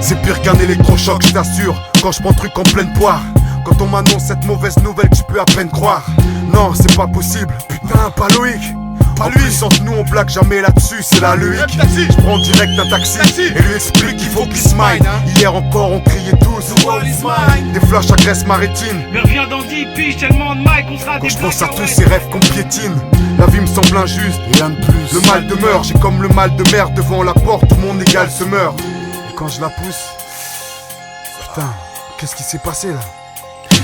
C'est pire qu'un électrochoc, je t'assure. Quand je prends le truc en pleine poire. Quand on m'annonce cette mauvaise nouvelle, tu peux à peine croire. Non, c'est pas possible, putain, pas Loïc. Pas lui, sans nous on blague jamais là-dessus, c'est la Loïc. Je prends direct un taxi et lui explique qu'il faut qu'il se mine. Hier encore on criait tous des flashs à Grèce maritime. Mais reviens dans 10 piges, tellement de mic, on sera quand je pense à tous ces rêves qu'on piétine, la vie me semble injuste, rien de plus. Le mal demeure, j'ai comme le mal de mer devant la porte où mon égal se meurt. Et quand je la pousse, putain, qu'est-ce qui s'est passé là?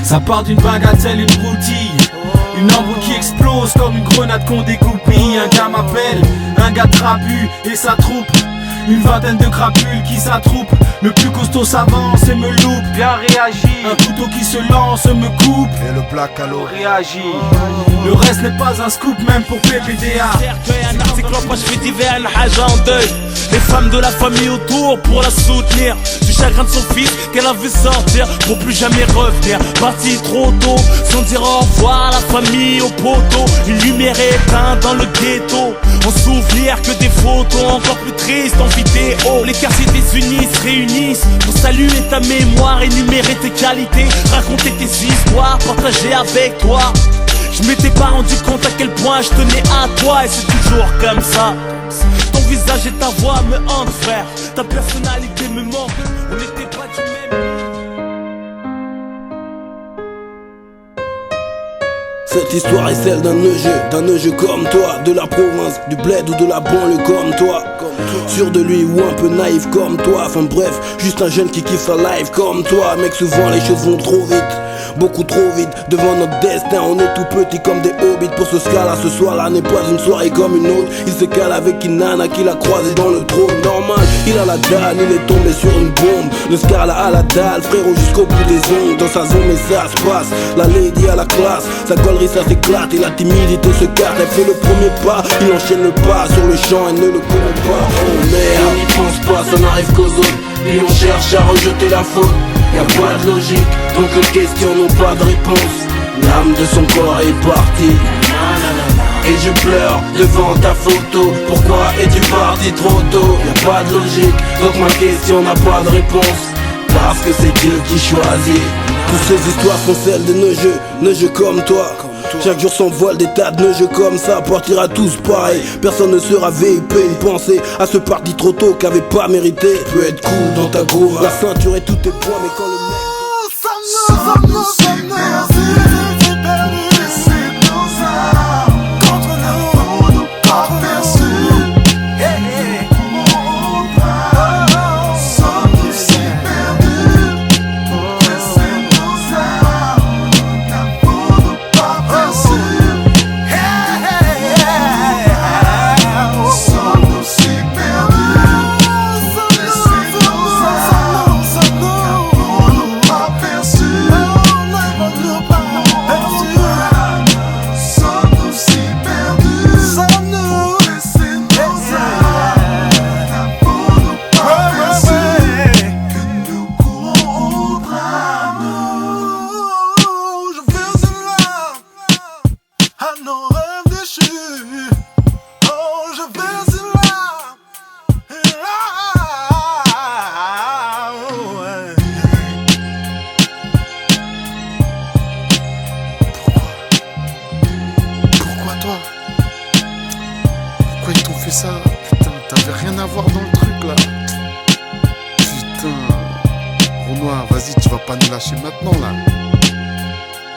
Ça part d'une bagatelle, une broutille. Une embrouille qui explose comme une grenade qu'on dégoupille. Un gars m'appelle, un gars trapu et sa troupe. Une vingtaine de crapules qui s'attroupent. Le plus costaud s'avance et me loupe. Bien réagi. Un couteau qui se lance me coupe. Et le black à l'eau réagit. Le reste n'est pas un scoop même pour PPDA. Un article en page fait divers, un hage en deuil. Les femmes de la famille autour pour la soutenir. Du chagrin de son fils qu'elle a vu sortir pour plus jamais revenir. Parti trop tôt sans dire au revoir à la famille, au poteau. Une lumière éteinte dans le ghetto. En souvenir que des photos encore plus tristes en vidéo. Les quartiers désunis se réunissent pour saluer ta mémoire, énumérer tes qualités, raconter tes histoires, partager avec toi. Je m'étais pas rendu compte à quel point je tenais à toi. Et c'est toujours comme ça. Ton visage et ta voix me hantent, frère. Ta personnalité me manque. On n'était pas du même. Cette histoire est celle d'un neugeux comme toi. De la province, du bled ou de la banlieue comme toi. Sûr de lui ou un peu naïf comme toi. Enfin bref, juste un jeune qui kiffe la life comme toi. Mec, souvent les choses vont trop vite. Beaucoup trop vite, devant notre destin, on est tout petit comme des hobbits. Pour ce Scala, ce soir-là n'est pas une soirée comme une autre. Il se cale avec une nana qu'il a croisé dans le trône. Normal, il a la dalle, il est tombé sur une bombe. Le Scala a la dalle, frérot jusqu'au bout des ongles. Dans sa zone, mais ça se passe, la lady a la classe. Sa gaulerie ça s'éclate et la timidité se carte. Elle fait le premier pas, il enchaîne le pas. Sur le champ, elle ne le connaît pas. Oh merde, on n'y pense pas, ça n'arrive qu'aux autres. Et on cherche à rejeter la faute. Y'a pas de logique, donc les questions n'ont pas de réponse. L'âme de son corps est partie. Et je pleure devant ta photo. Pourquoi es-tu parti trop tôt? Y'a pas de logique, donc ma question n'a pas de réponse. Parce que c'est Dieu qui choisit. Toutes ces histoires sont celles de neugeux comme toi. Chaque jour s'envole des tas de neugeux comme ça. Partira tous pareil, personne ne sera VIP. Une pensée à ce parti trop tôt qu'avait pas mérité. Peut être cool dans ta groove, la ceinture et tous tes points. Mais quand le mec ça, putain, t'avais rien à voir dans le truc là. Putain, Renoir, vas-y, tu vas pas nous lâcher maintenant là.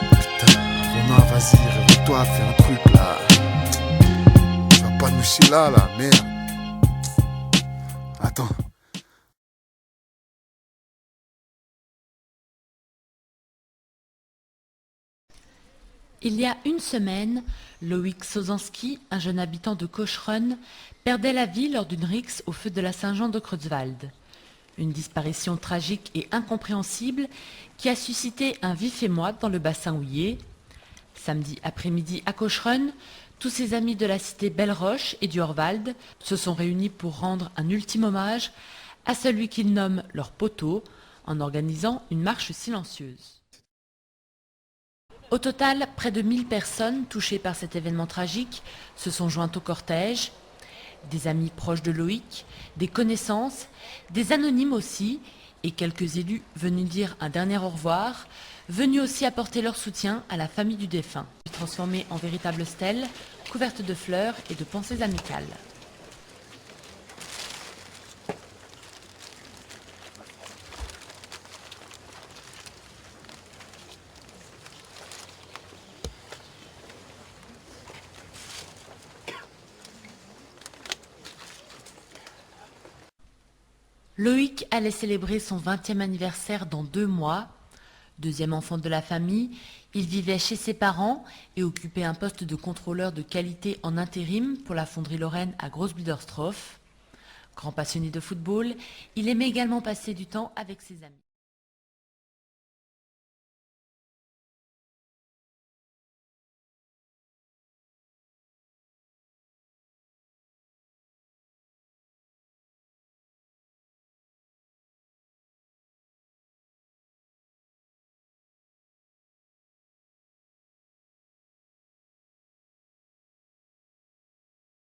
Putain, Renoir, vas-y, réveille-toi, fais un truc là. Tu vas pas nous chier là, merde. Attends. Il y a une semaine, Loïc Sozanski, un jeune habitant de Cocherun, perdait la vie lors d'une rixe au feu de la Saint-Jean de Creutzwald. Une disparition tragique et incompréhensible qui a suscité un vif émoi dans le bassin houillé. Samedi après-midi à Cocherun, tous ses amis de la cité Belle-Roche et du Horwald se sont réunis pour rendre un ultime hommage à celui qu'ils nomment leur poteau en organisant une marche silencieuse. Au total, près de 1000 personnes touchées par cet événement tragique se sont jointes au cortège. Des amis proches de Loïc, des connaissances, des anonymes aussi, et quelques élus venus dire un dernier au revoir, venus aussi apporter leur soutien à la famille du défunt, transformée en véritable stèle, couverte de fleurs et de pensées amicales. Loïc allait célébrer son 20e anniversaire dans 2 mois. Deuxième enfant de la famille, il vivait chez ses parents et occupait un poste de contrôleur de qualité en intérim pour la fonderie Lorraine à Groß-Biedersdorf. Grand passionné de football, il aimait également passer du temps avec ses amis.